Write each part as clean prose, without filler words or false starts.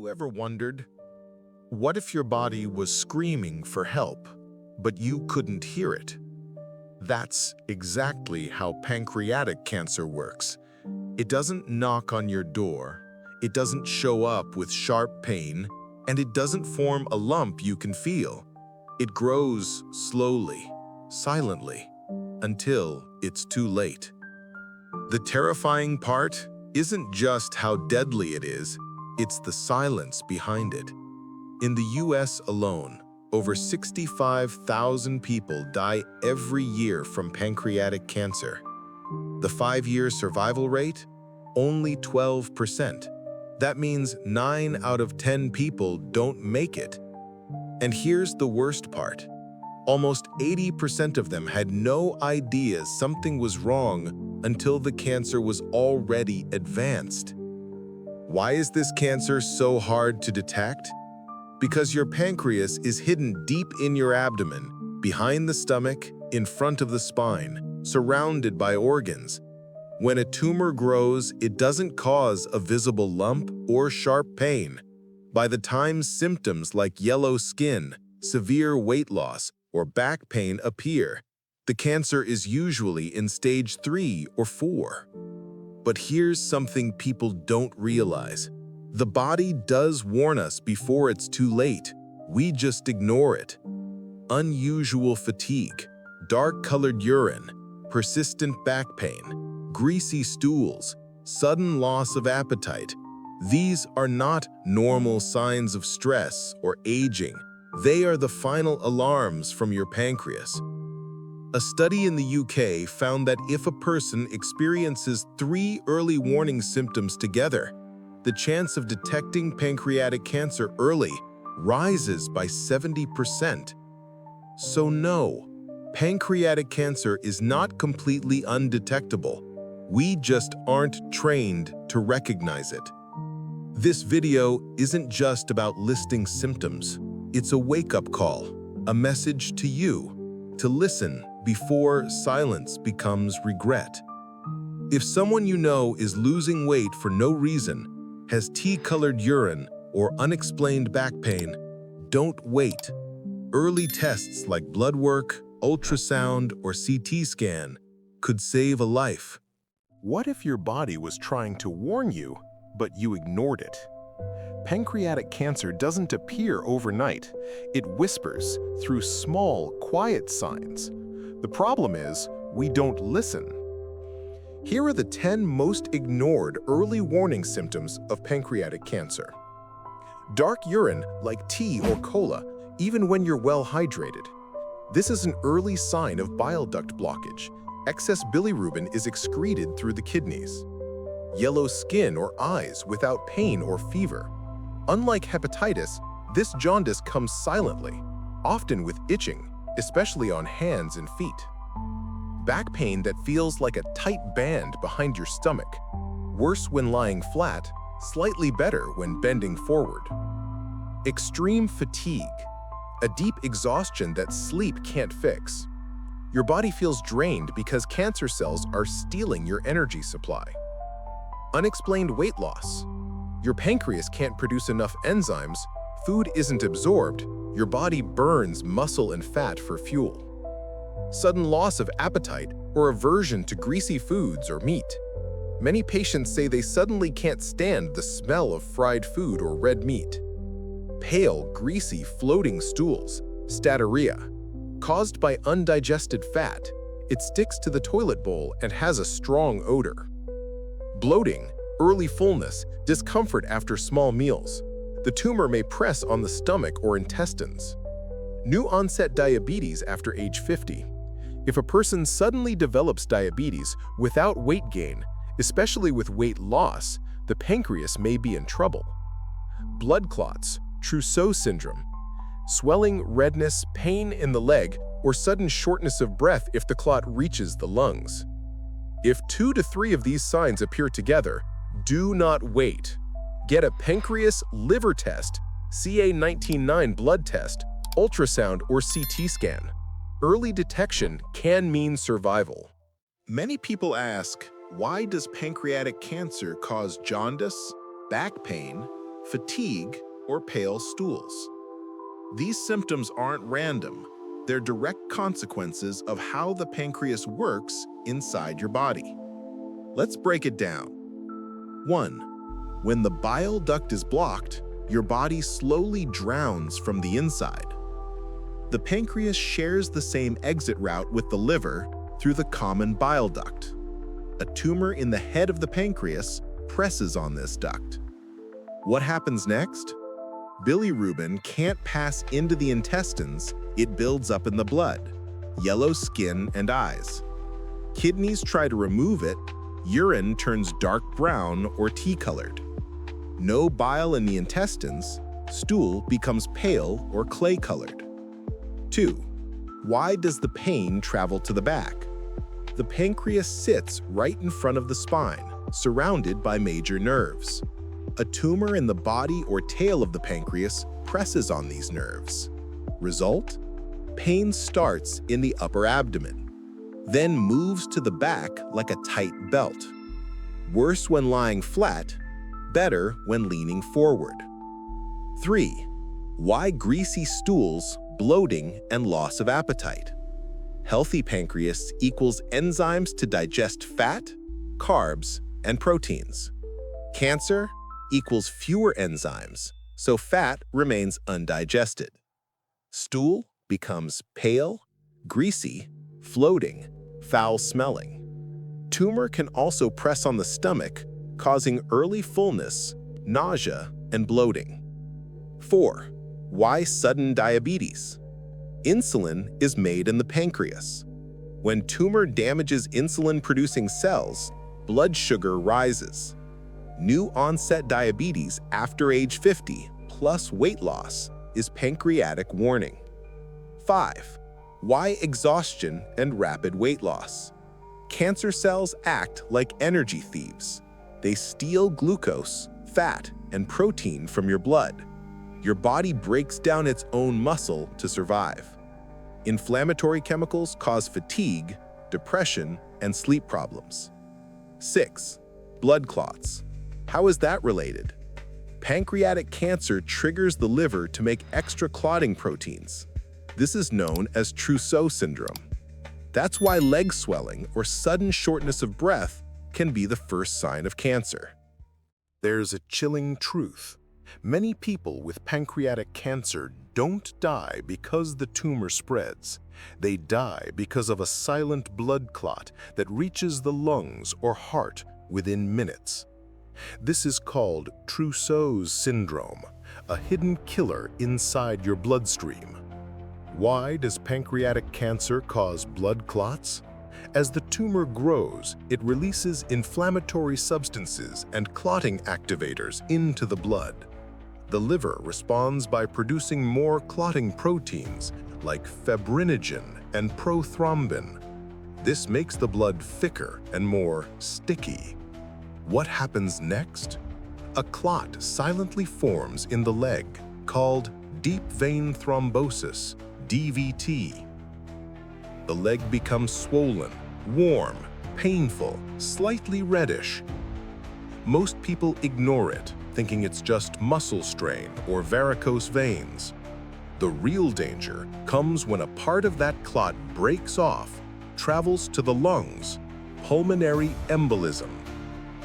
you ever wondered, what if your body was screaming for help, but you couldn't hear it? That's exactly how pancreatic cancer works. It doesn't knock on your door, it doesn't show up with sharp pain, and it doesn't form a lump you can feel. It grows slowly, silently, until it's too late. The terrifying part isn't just how deadly it is, it's the silence behind it. In the US alone, over 65,000 people die every year from pancreatic cancer. The 5-year survival rate? Only 12%. That means 9 out of 10 people don't make it. And here's the worst part. Almost 80% of them had no idea something was wrong until the cancer was already advanced. Why is this cancer so hard to detect? Because your pancreas is hidden deep in your abdomen, behind the stomach, in front of the spine, surrounded by organs. When a tumor grows, it doesn't cause a visible lump or sharp pain. By the time symptoms like yellow skin, severe weight loss, or back pain appear, the cancer is usually in stage 3 or 4. But here's something people don't realize. The body does warn us before it's too late. We just ignore it. Unusual fatigue, dark-colored urine, persistent back pain, greasy stools, sudden loss of appetite. These are not normal signs of stress or aging. They are the final alarms from your pancreas. A study in the UK found that if a person experiences 3 early warning symptoms together, the chance of detecting pancreatic cancer early rises by 70%. So no, pancreatic cancer is not completely undetectable. We just aren't trained to recognize it. This video isn't just about listing symptoms. It's a wake-up call, a message to you to listen before silence becomes regret. If someone you know is losing weight for no reason, has tea-colored urine, or unexplained back pain, don't wait. Early tests like blood work, ultrasound, or CT scan could save a life. What if your body was trying to warn you, but you ignored it? Pancreatic cancer doesn't appear overnight. It whispers through small, quiet signs. The problem is, we don't listen. Here are the 10 most ignored early warning symptoms of pancreatic cancer. Dark urine, like tea or cola, even when you're well hydrated. This is an early sign of bile duct blockage. Excess bilirubin is excreted through the kidneys. Yellow skin or eyes without pain or fever. Unlike hepatitis, this jaundice comes silently, often with itching, especially on hands and feet. Back pain that feels like a tight band behind your stomach. Worse when lying flat, slightly better when bending forward. Extreme fatigue, a deep exhaustion that sleep can't fix. Your body feels drained because cancer cells are stealing your energy supply. Unexplained weight loss. Your pancreas can't produce enough enzymes, food isn't absorbed, your body burns muscle and fat for fuel. Sudden loss of appetite or aversion to greasy foods or meat. Many patients say they suddenly can't stand the smell of fried food or red meat. Pale, greasy, floating stools, statorrhea. Caused by undigested fat, it sticks to the toilet bowl and has a strong odor. Bloating, early fullness, discomfort after small meals. The tumor may press on the stomach or intestines. New-onset diabetes after age 50. If a person suddenly develops diabetes without weight gain, especially with weight loss, the pancreas may be in trouble. Blood clots, Trousseau syndrome. Swelling, redness, pain in the leg, or sudden shortness of breath if the clot reaches the lungs. If 2 to 3 of these signs appear together, do not wait. Get a pancreas liver test, CA19-9 blood test, ultrasound, or CT scan. Early detection can mean survival. Many people ask, why does pancreatic cancer cause jaundice, back pain, fatigue, or pale stools. These symptoms aren't random. They're direct consequences of how the pancreas works inside your body. Let's break it down. 1. When the bile duct is blocked, your body slowly drowns from the inside. The pancreas shares the same exit route with the liver through the common bile duct. A tumor in the head of the pancreas presses on this duct. What happens next? Bilirubin can't pass into the intestines, it builds up in the blood, yellow skin and eyes. Kidneys try to remove it, urine turns dark brown or tea-colored. No bile in the intestines, stool becomes pale or clay-colored. 2. Why does the pain travel to the back? The pancreas sits right in front of the spine, surrounded by major nerves. A tumor in the body or tail of the pancreas presses on these nerves. Result? Pain starts in the upper abdomen, then moves to the back like a tight belt. Worse when lying flat, better when leaning forward. 3. Why greasy stools, bloating, and loss of appetite? Healthy pancreas equals enzymes to digest fat, carbs, and proteins. Cancer equals fewer enzymes, so fat remains undigested. Stool becomes pale, greasy, floating, foul-smelling. Tumor can also press on the stomach, causing early fullness, nausea, and bloating. 4. Why sudden diabetes? Insulin is made in the pancreas. When tumor damages insulin-producing cells, blood sugar rises. New-onset diabetes after age 50 plus weight loss is pancreatic warning. 5. Why exhaustion and rapid weight loss? Cancer cells act like energy thieves. They steal glucose, fat, and protein from your blood. Your body breaks down its own muscle to survive. Inflammatory chemicals cause fatigue, depression, and sleep problems. 6. Blood clots. How is that related? Pancreatic cancer triggers the liver to make extra clotting proteins. This is known as Trousseau syndrome. That's why leg swelling or sudden shortness of breath can be the first sign of cancer. There's a chilling truth. Many people with pancreatic cancer don't die because the tumor spreads. They die because of a silent blood clot that reaches the lungs or heart within minutes. This is called Trousseau's syndrome, a hidden killer inside your bloodstream. Why does pancreatic cancer cause blood clots? As the tumor grows, it releases inflammatory substances and clotting activators into the blood. The liver responds by producing more clotting proteins like fibrinogen and prothrombin. This makes the blood thicker and more sticky. What happens next? A clot silently forms in the leg, called deep vein thrombosis, DVT. The leg becomes swollen, warm, painful, slightly reddish. Most people ignore it, thinking it's just muscle strain or varicose veins. The real danger comes when a part of that clot breaks off, travels to the lungs, pulmonary embolism,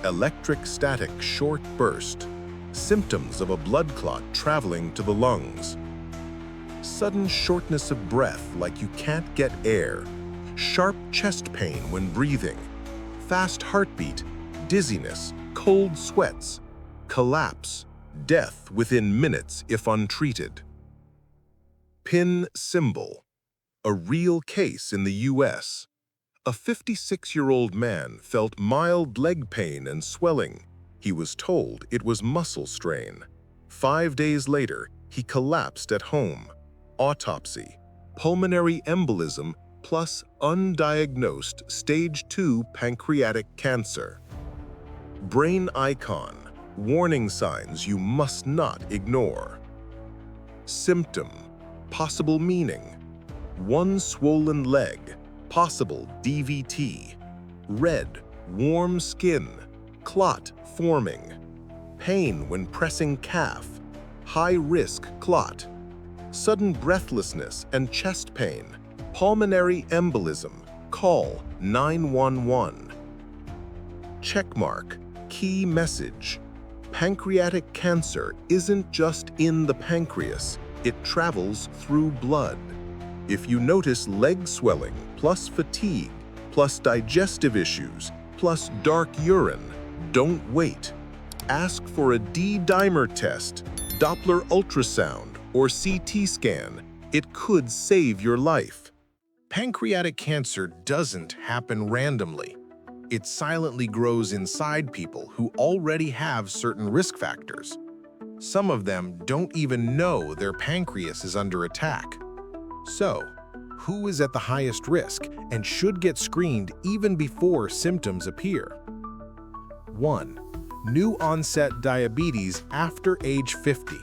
electric static short burst, symptoms of a blood clot traveling to the lungs. Sudden shortness of breath like you can't get air, sharp chest pain when breathing, fast heartbeat, dizziness, cold sweats, collapse, death within minutes if untreated. PIN symbol, a real case in the US. A 56-year-old man felt mild leg pain and swelling. He was told it was muscle strain. 5 days later, he collapsed at home. Autopsy, pulmonary embolism plus undiagnosed stage 2 pancreatic cancer. Brain icon, warning signs you must not ignore. Symptom, possible meaning, one swollen leg, possible DVT, red, warm skin, clot forming, pain when pressing calf, high-risk clot, sudden breathlessness and chest pain, pulmonary embolism, call 911. Checkmark, key message. Pancreatic cancer isn't just in the pancreas, it travels through blood. If you notice leg swelling, plus fatigue, plus digestive issues, plus dark urine, don't wait. Ask for a D-dimer test, Doppler ultrasound, or CT scan. It could save your life. Pancreatic cancer doesn't happen randomly. It silently grows inside people who already have certain risk factors. Some of them don't even know their pancreas is under attack. So, who is at the highest risk and should get screened even before symptoms appear? 1. New-onset diabetes after age 50.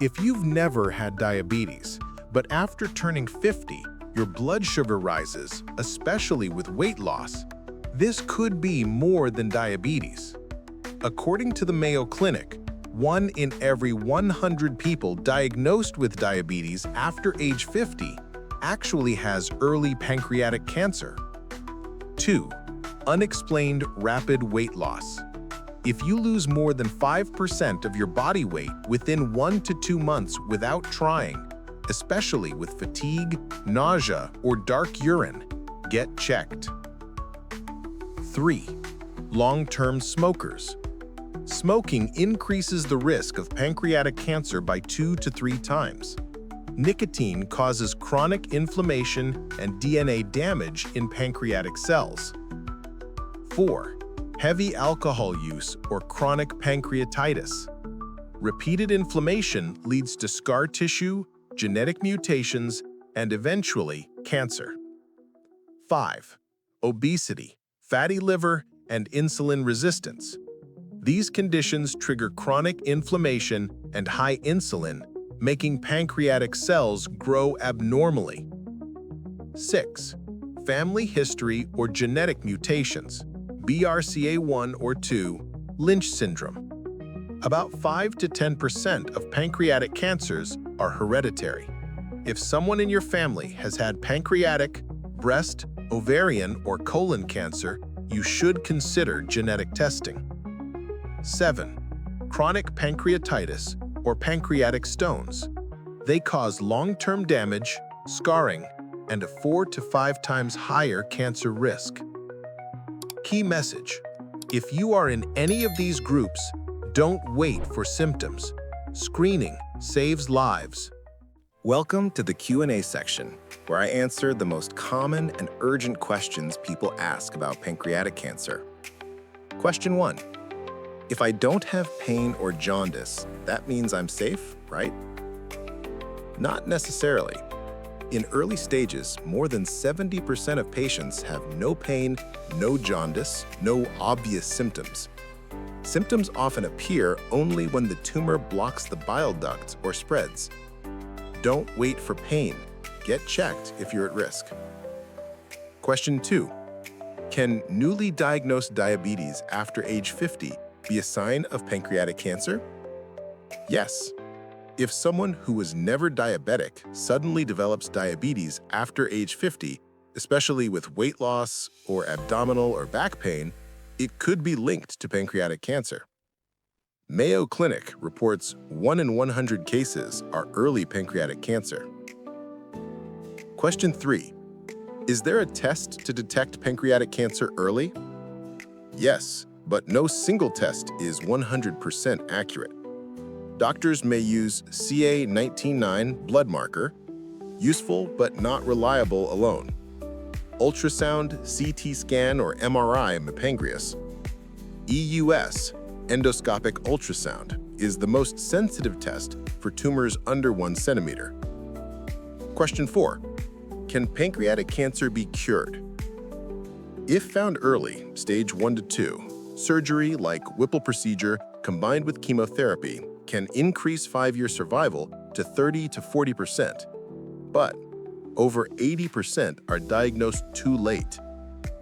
If you've never had diabetes, but after turning 50, your blood sugar rises, especially with weight loss, this could be more than diabetes. According to the Mayo Clinic, 1 in every 100 people diagnosed with diabetes after age 50 actually has early pancreatic cancer. 2. Unexplained rapid weight loss. If you lose more than 5% of your body weight within 1 to 2 months without trying, especially with fatigue, nausea, or dark urine, get checked. 3. Long-term smokers. Smoking increases the risk of pancreatic cancer by 2 to 3 times. Nicotine causes chronic inflammation and DNA damage in pancreatic cells. 4. Heavy alcohol use or chronic pancreatitis. Repeated inflammation leads to scar tissue, genetic mutations, and eventually cancer. 5. Obesity, fatty liver, and insulin resistance. These conditions trigger chronic inflammation and high insulin, making pancreatic cells grow abnormally. 6. Family history or genetic mutations, BRCA1 or 2, Lynch syndrome. About 5 to 10% of pancreatic cancers are hereditary. If someone in your family has had pancreatic, breast, ovarian, or colon cancer, you should consider genetic testing. 7. Chronic pancreatitis or pancreatic stones. They cause long-term damage, scarring, and a 4 to 5 times higher cancer risk. Key message: if you are in any of these groups, don't wait for symptoms. Screening saves lives. Welcome to the Q&A section, where I answer the most common and urgent questions people ask about pancreatic cancer. Question 1. If I don't have pain or jaundice, that means I'm safe, right? Not necessarily. In early stages, more than 70% of patients have no pain, no jaundice, no obvious symptoms. Symptoms often appear only when the tumor blocks the bile ducts or spreads. Don't wait for pain. Get checked if you're at risk. Question 2. Can newly diagnosed diabetes after age 50 be a sign of pancreatic cancer? Yes. If someone who was never diabetic suddenly develops diabetes after age 50, especially with weight loss or abdominal or back pain, it could be linked to pancreatic cancer. Mayo Clinic reports 1 in 100 cases are early pancreatic cancer. Question 3. Is there a test to detect pancreatic cancer early? Yes, but no single test is 100% accurate. Doctors may use CA19-9 blood marker, useful but not reliable alone. Ultrasound, CT scan, or MRI of the pancreas. EUS, endoscopic ultrasound, is the most sensitive test for tumors under 1 centimeter. Question 4. Can pancreatic cancer be cured? If found early, stage 1 to 2, surgery like Whipple procedure combined with chemotherapy can increase 5-year survival to 30 to 40%. But over 80% are diagnosed too late.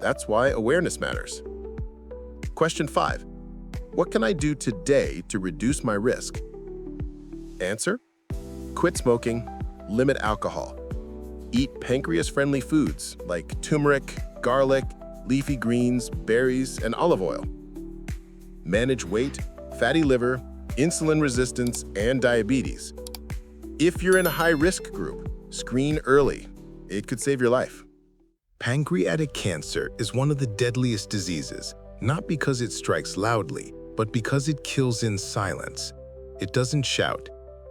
That's why awareness matters. Question 5. What can I do today to reduce my risk? Answer: quit smoking, limit alcohol. Eat pancreas-friendly foods like turmeric, garlic, leafy greens, berries, and olive oil. Manage weight, fatty liver, insulin resistance, and diabetes. If you're in a high-risk group, screen early. It could save your life. Pancreatic cancer is one of the deadliest diseases, not because it strikes loudly, but because it kills in silence. It doesn't shout,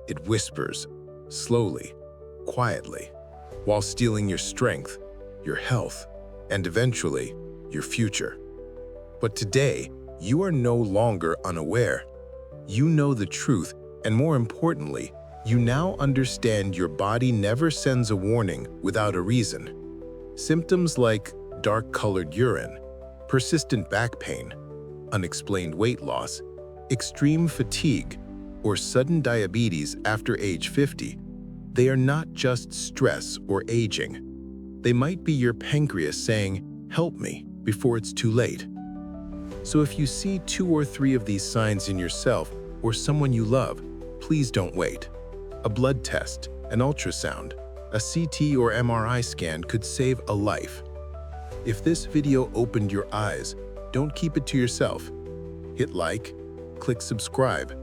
it whispers, slowly, quietly, while stealing your strength, your health, and eventually, your future. But today, you are no longer unaware. You know the truth, and more importantly, you now understand your body never sends a warning without a reason. Symptoms like dark-colored urine, persistent back pain, unexplained weight loss, extreme fatigue, or sudden diabetes after age 50, they are not just stress or aging. They might be your pancreas saying, "Help me," before it's too late. So if you see 2 or 3 of these signs in yourself or someone you love, please don't wait. A blood test, an ultrasound, a CT or MRI scan could save a life. If this video opened your eyes, don't keep it to yourself. Hit like, click subscribe,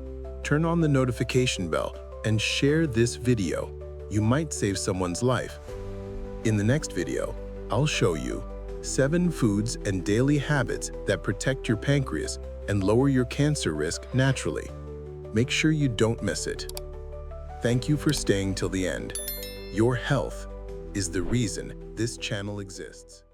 turn on the notification bell, and share this video. You might save someone's life. In the next video, I'll show you 7 foods and daily habits that protect your pancreas and lower your cancer risk naturally. Make sure you don't miss it. Thank you for staying till the end. Your health is the reason this channel exists.